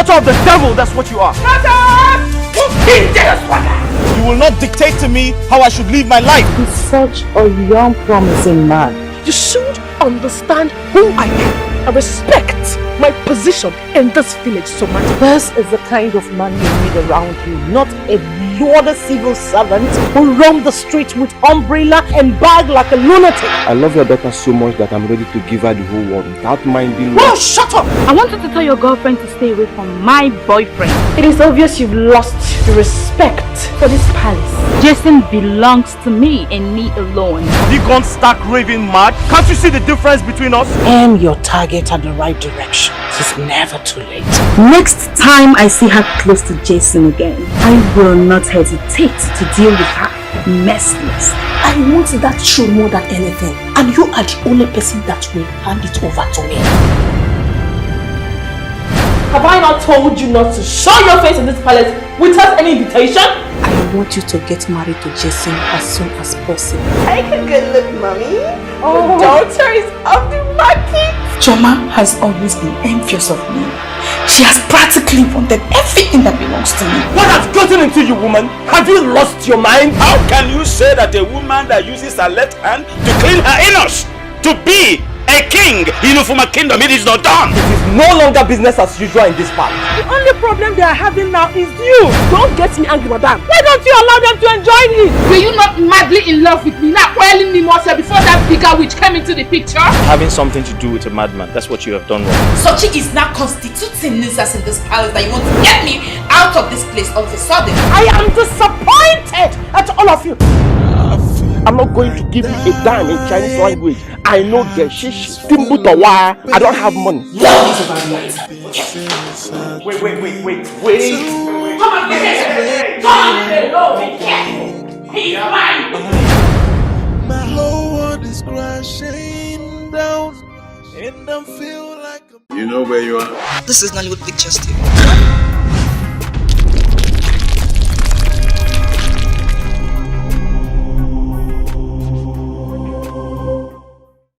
daughter of the devil, that's what you are. You will not dictate to me how I should live my life. He's such a young, promising man. You should understand who I am. I respect my position in this village so much. This is the kind of man you need around you, not a lawless civil servant who roam the street with umbrella and bag like a lunatic. I love your daughter so much that I'm ready to give her the whole world without minding. Oh, shut up! I wanted to tell your girlfriend to stay away from my boyfriend. It is obvious you've lost the respect for this palace. Jason belongs to me and me alone. Have you gone stark raving mad? Can't you see the difference between us? Aim your target at the right direction. It's never too late. Next time I see her close to Jason again, I will not hesitate to deal with her merciless. I want that show more than anything, and you are the only person that will hand it over to me. Have I not told you not to show your face in this palace without any invitation? I want you to get married to Jason as soon as possible. Take a good look, mommy. Your daughter is off the market. Joma has always been envious of me. She has practically wanted everything that belongs to me. What has gotten into you, woman? Have you lost your mind? How can you say that a woman that uses her left hand to clean her anus to be a king, from a kingdom, it is not done? It is no longer business as usual in this palace. The only problem they are having now is you. Don't get me angry, madam. Why don't you allow them to enjoy it? Were you not madly in love with me? Not quelling me more before that bigger witch came into the picture? Having something to do with a madman, that's what you have done wrong. Sochi is now constituting nuisance in this palace that you want to get me out of this place all of a sudden. I am disappointed at all of you. I'm not going to give you a dime in Chinese language. I know Geshish, Timbutawa. I don't have money. Wait. Come on, get it! He's mine! My whole world is crashing down, and I feel like You know where you are? This is Nollywood Pictures TV.